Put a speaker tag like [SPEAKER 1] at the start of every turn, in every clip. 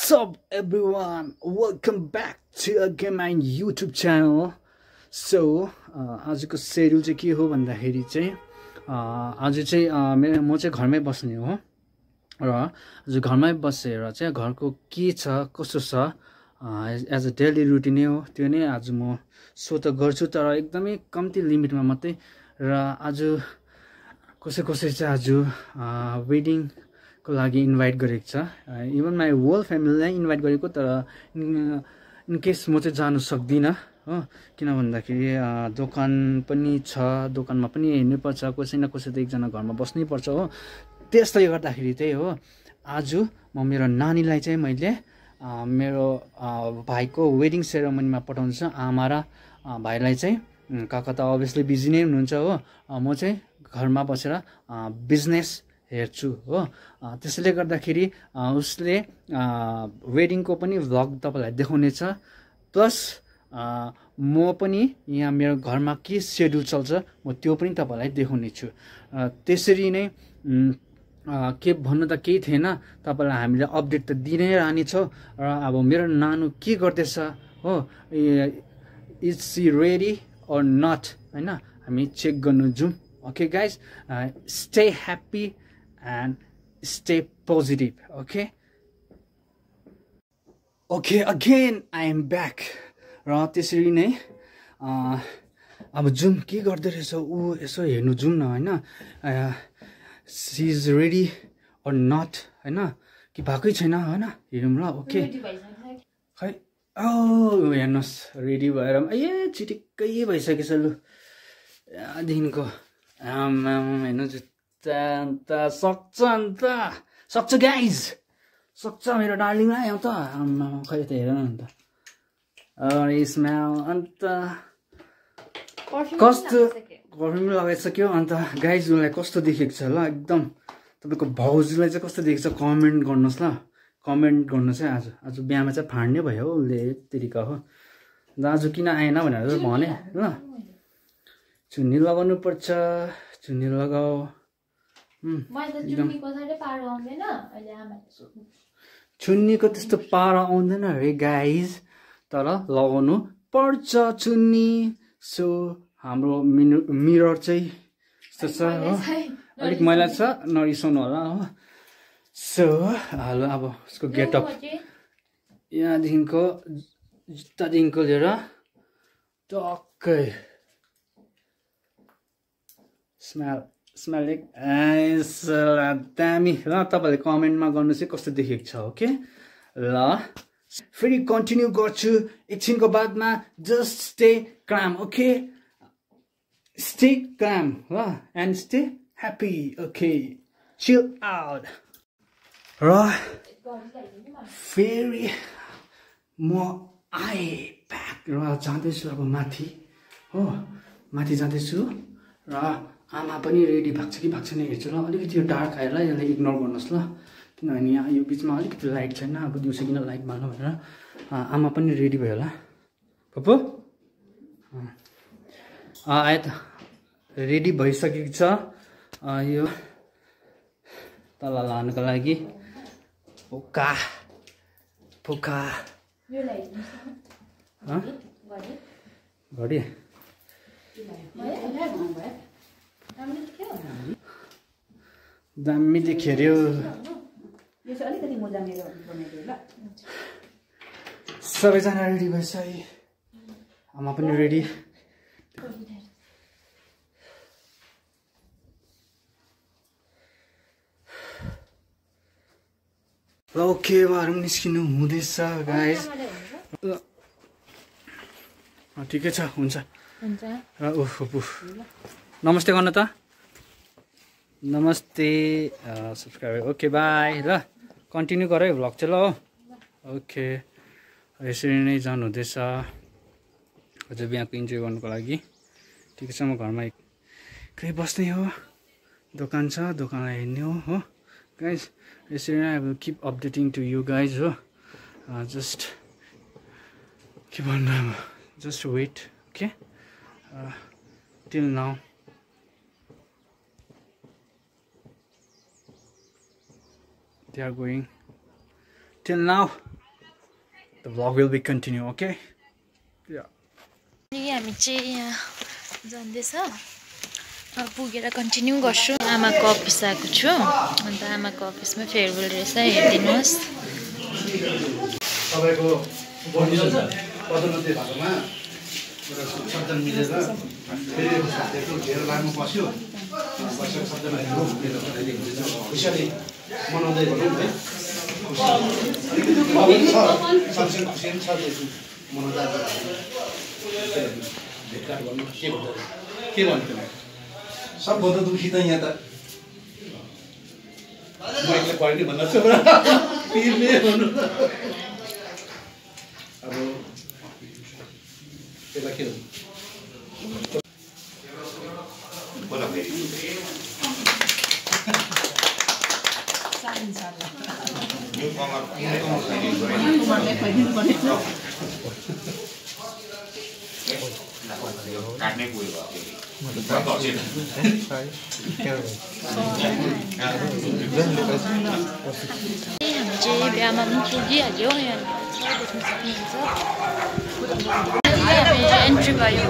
[SPEAKER 1] What's up everyone, welcome back to again my YouTube channel. So आजको schedule चाहिँ के हो भन्दाखेरि चाहिँ आज चाहिँ म चाहिँ घरमै बस्ने हो र आज घरमै बसेर चाहिँ घरको के छ कसो छ एज अ डेली रुटिन हो त्यो नै आज म सो त गर्छु तर एकदमै कम्ती लिमिटमा मात्रै र आज कसै चाहिँ आज वेडिङ को लागि इन्भाइट गरेको छ इभन माई होल फ्यामिलीलाई इन्भाइट गरेको तर इन केस म चाहिँ जानु सक्दिनँ हो किन भन्दाखेरि दोकान पनि छ दोकानमा पनि हेर्नुपर्छ कसै न कसै त एकजना घरमा बस्नै पर्छ हो त्यसले गर्दाखेरि चाहिँ हो आज म मेरो नानीलाई चाहिँ मैले मेरो भाइको वेडिङ सेरेमनीमा पठाउँछु आमा र भाइलाई चाहिँ काका त अभियसली बिजी नै हुनुहुन्छ हो म चाहिँ घरमा बसेर बिजनेस हेर्छु हो त्यसैले गर्दाखेरि उसले वेडिङको पनि भ्लग तपाईलाई देखाउनेछ प्लस म पनि यहाँ मेरो घरमा के शेड्युल चल्छ म त्यो पनि तपाईलाई देखाउने छु त्यसरी नै के भन्नु त केही थिएन तपाईलाई हामीले अपडेट त दिनै रहने छौं र अब मेरो नानु के गर्दैछ हो is she ready or not हैन हामी चेक गर्नु जाउँ okay guys stay happy and stay positive. Okay again I am back र त्यसरी नै अब जुम के गर्दै रहेछ उ यसो हेर्नु जुम न हैन she is ready or not हैन कि भएकै छैन हैन हेरौँ ल ओके खै ओ हेर्नुस् रेडी भएर ए चिटिक्कै भइसकेछ लु यहाँदेखिको हेर्नु अन्त सक्छ गाइज सक्छ मेरो डार्लिङलाई आउँ त खै त हेर न अन्त स्मेल अन्त कस्तो पर्फ्युम लगाइसक्यो अन्त गाइज उसलाई कस्तो देखेको छ ल एकदम तपाईँको भाउजूलाई चाहिँ कस्तो देखेको छ कमेन्ट गर्नुहोस् ल कमेन्ट गर्नुहोस् है आज बिहामा चाहिँ फाड्ने भयो उसले तरिका हो अन्त आज किन आएन भनेर भने ल चुन्नी लगाउनु पर्छ चुन्नी लगाऊ चुन्नीको त्यस्तो पारा आउँदैन रे गाइज तर लगाउनु पर्छ चुन्नी सो हाम्रो मिरर चाहिँ यस्तो छ हो अलिक मैला छ नरिसाउनु होला हो सो हेलो अब उसको गेटअप यहाँदेखिको जुत्तादेखिको लिएर टक्कै स्मेल दामी ल तपाईँले कमेन्टमा गर्नु चाहिँ कस्तो देखेको छ ओके ल फेरि कन्टिन्यू गर्छु एकछिनको बादमा just stay calm okay stay calm law and stay happy okay chill out र फेरि म आएँ ब्याक र जाँदैछु अब माथि हो माथि जाँदैछु र आमा पनि रेडी भएको छ कि भएको छैन हेर्छु ल अलिकति यो डार्क आएर यसलाई इग्नोर गर्नुहोस् ल किनभने यहाँ यो बिचमा अलिकति लाइट छैन अब दिउँसो किन लाइट बाल्नु भनेर आमा पनि रेडी भयो होला पप्पु आए त रेडी भइसकेको छ यो तल लानुको लागि फुका फुका घडी दामी देख्यो सबैजना रेडी भइसक्यो आमा पनि रेडी ल ओके उहाँहरू निस्किनु हुँदैछ गाइज ठिकै छ हुन्छ र ओहो नमस्ते गर्नु त नमस्ते सब्सक्राइबर ओके बाई ल कन्टिन्यू गर है भ्लग चाहिँ ल हो ओके यसरी नै जानु हुँदैछ अझ बिहाको इन्जोय गर्नुको लागि ठिकै छ म घरमा एक्लै बस्ने हो दोकान छ दोकानलाई हेर्ने हो गाइज यसरी नै I will keep updating to you guys हो जस्ट के भन्नु अब just wait okay till now they are going till now the vlog will be continue, okay? Yeah.
[SPEAKER 2] हामी चाहिँ यहाँ जाँदैछ पुगेर कन्टिन्यू गर्छु आमाको अफिस आएको छु अन्त आमाको अफिसमा फेयरवेल रहेछ हेरिदिनुहोस्
[SPEAKER 3] तपाईको पदोन्नति भएकोमा शब्द मिलेर फेरि साथीहरु घेर लाग्नु पर्यो बसेको शब्दमा खुसीले मनाउँदै भनौँ है खुसी छ त्यसो मनाउँदा भेटघाट गर्नु के भन्नु सबभन्दा दुखी त यहाँ त मैले पढ्ने भन्दा छ पिर्ने भन्नु अब त्यसलाई के हो बोला फेरि काट्ने पुग्यो हामी
[SPEAKER 2] चाहिँ बिहामा पनि पुगिहाल्यो यहाँ देख्न सक्नुहुन्छ एन्ट्री भयो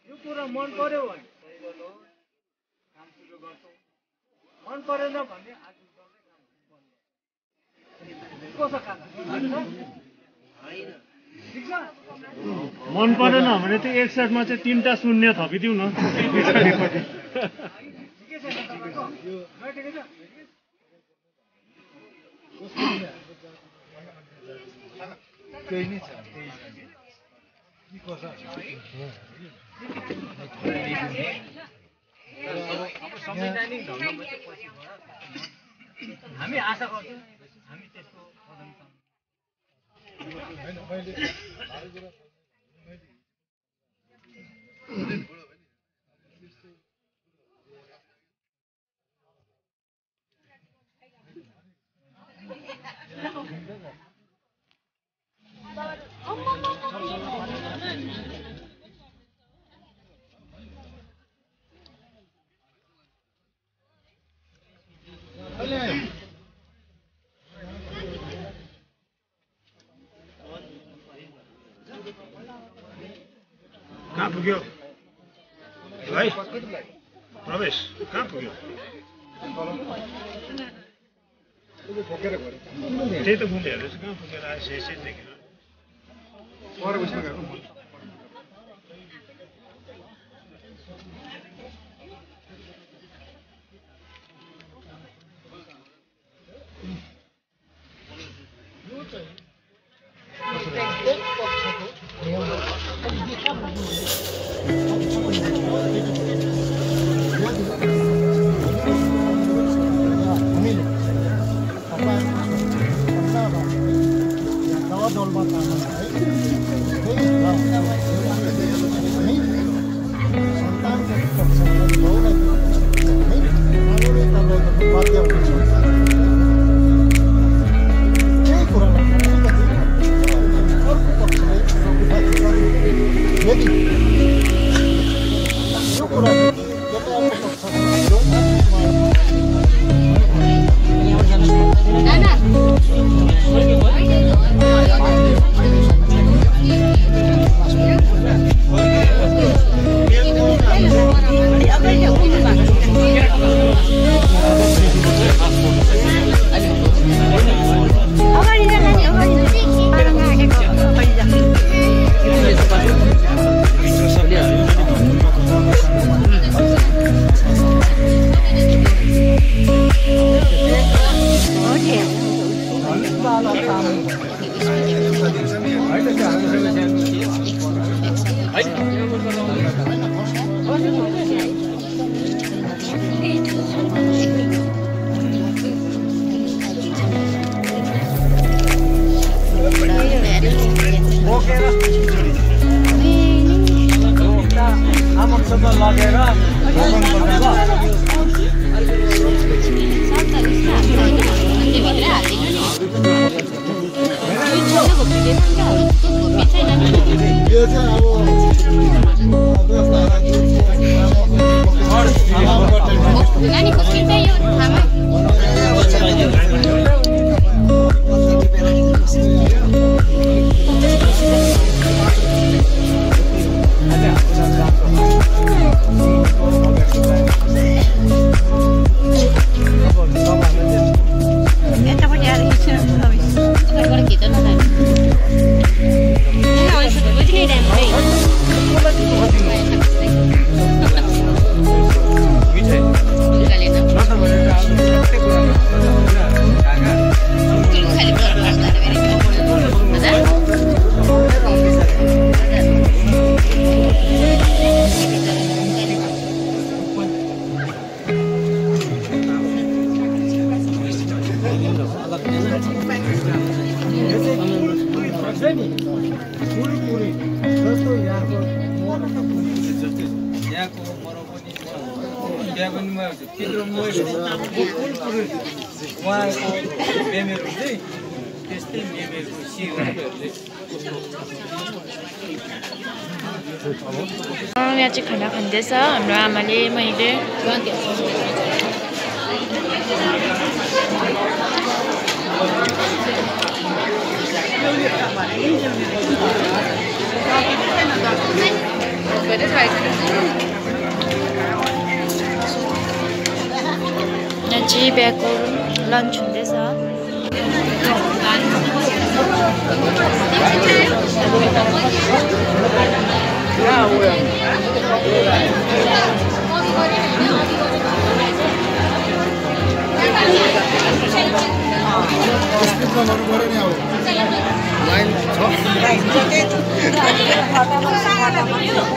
[SPEAKER 4] यो कुरा मन पर्यो भने काम सुरु गर्छौँ मन परेन भने आज मन परेन भने त्यो 61 मा चाहिँ 3टा शून्य थपिदिउ न त्यही नै छ संवैधानिक ढङ्गमा चाहिँ पछि हामी आशा गर्छौँ हामी त्यसको कहाँ पुग्यो भाइ प्रवेश कहाँ पुग्यो त्यही त घुम्दै हेर्दैछु कहाँ पुगेर आएछ यसै देखेर पर बस्न गएको
[SPEAKER 2] यहाँ चाहिँ खाना खाँदैछ हाम्रो आमाले मैले यहाँ चाहिँ बिहाको लन्च हुँदैछ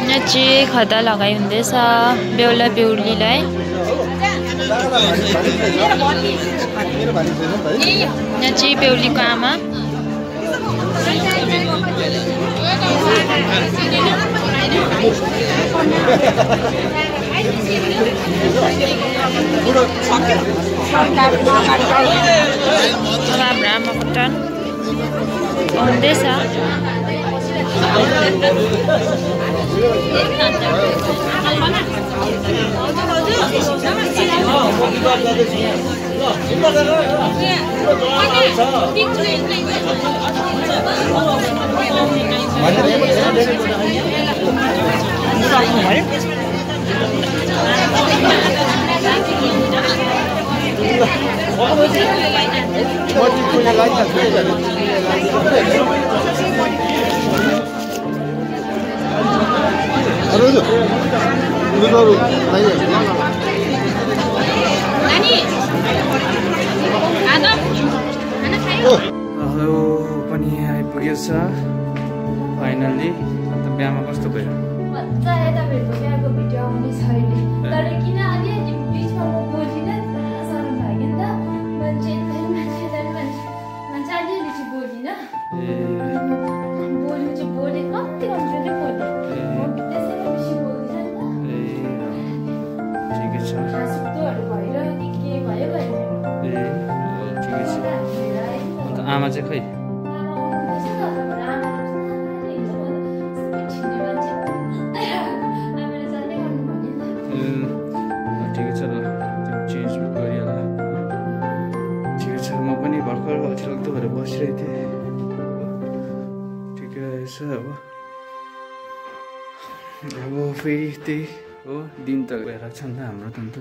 [SPEAKER 2] यहाँ चाहिँ खदा लगाइ हुँदैछ बेहुला बेहुलीलाई यहाँ चाहिँ बेहुलीको आमा हाम्रो आमाको टर्न आउँदैछ
[SPEAKER 1] पनि आइपुगेछ फाइनल्ली अन्त बिहामा कस्तो भयो
[SPEAKER 5] मजाले तपाईहरुको बिहाको भिडियो आउने छ अहिले तर किन अलि बिचमा म बोलिन शरम लाग्यो नि त मान्छे अलि चाहिँ बोलिन बोल्नु चाहिँ बोले कति कम्ती बोले म त्यसैले बेसी बोल्दिन नि त
[SPEAKER 1] ठिकै छ
[SPEAKER 5] हाँसुक्तोहरू भएर के भयो
[SPEAKER 1] ठिकै छ अन्त आमा चाहिँ खै बसिरहेको थिएँ ठिकै रहेछ अब फेरि त्यही हो दिन त गइरहेको छ नि त हाम्रो त अन्त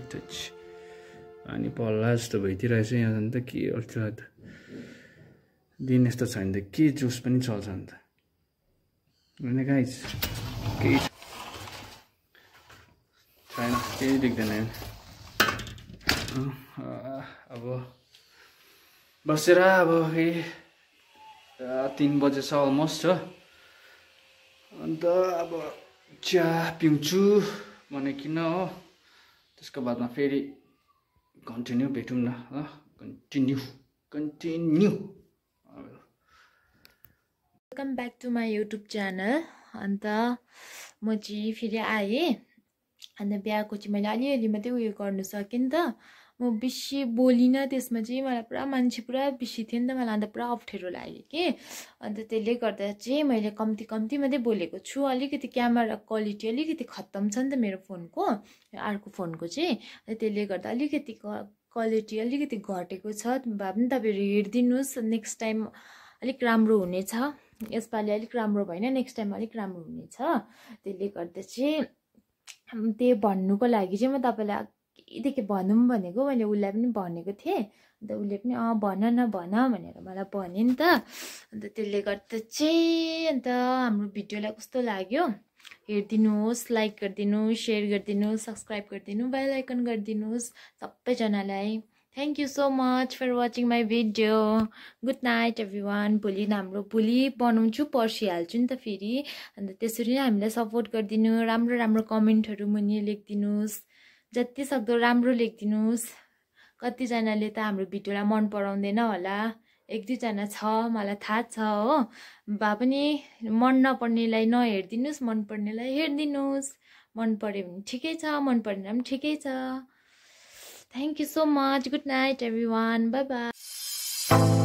[SPEAKER 1] अनि पल्ला जस्तो भइदिइरहेछ यहाँ अन्त के गर्छ त दिन यस्तो छ भने त के जुस पनि चल्छ नि त होइन गाइस केही छैन केही देख्दैन अब बसेर अब फेरि 3 बजे छ अलमोस्ट हो अन्त अब चिया पिउँछु भनेकिन हो त्यसको बादमा फेरि कन्टिन्यू भेटौँ न ल continue
[SPEAKER 2] welcome back to my YouTube channel अन्त म चाहिँ फेरि आएँ अन्त बिहाको चाहिँ मैले अलिअलि मात्रै उयो गर्नु सकेँ नि त म बेसी बोलिनँ त्यसमा चाहिँ मलाई पुरा मान्छे पुरा बेसी थियो नि त मलाई अन्त पुरा अप्ठ्यारो लाग्यो कि अन्त त्यसले गर्दा चाहिँ मैले कम्ती मात्रै बोलेको छु अलिकति क्यामेरा क्वालिटी अलिकति खत्तम छ नि त मेरो फोनको अर्को फोनको चाहिँ त्यसले गर्दा अलिकति क्वालिटी अलिकति घटेको छ भए पनि तपाईँहरू हेरिदिनुहोस् नेक्स्ट टाइम अलिक राम्रो हुनेछ यसपालि अलिक राम्रो भएन नेक्स्ट टाइम अलिक राम्रो हुनेछ त्यसले गर्दा चाहिँ त्यही भन्नुको लागि चाहिँ म तपाईँलाई अघिदेखि भनौँ भनेको मैले उसलाई पनि भनेको थिएँ अन्त उसले पनि भन न भनेर मलाई भन्यो नि त अन्त त्यसले गर्दा चाहिँ अन्त हाम्रो भिडियोलाई कस्तो लाग्यो हेरिदिनुहोस् लाइक गरिदिनुहोस् सेयर गरिदिनुहोस् सब्सक्राइब गरिदिनु बेल आइकन गरिदिनुहोस् सबैजनालाई thank you so much for watching my video good night everyone भोलि बनाउँछु पर्सि हाल्छु नि त फेरि अन्त त्यसरी नै हामीलाई सपोर्ट गरिदिनु राम्रो कमेन्टहरू मुनि लेखिदिनुहोस् जति सक्दो राम्रो लेखिदिनुहोस् कतिजनाले त हाम्रो भिडियोलाई मन पराउँदैन होला 1-2 जना छ मलाई थाहा छ हो भए पनि मन नपर्नेलाई नहेरिदिनुहोस् मन पर्नेलाई हेरिदिनुहोस् मन पर्यो भने ठिकै छ मन परेन पनि ठिकै छ Thank you so much. Good night, everyone. Bye-bye.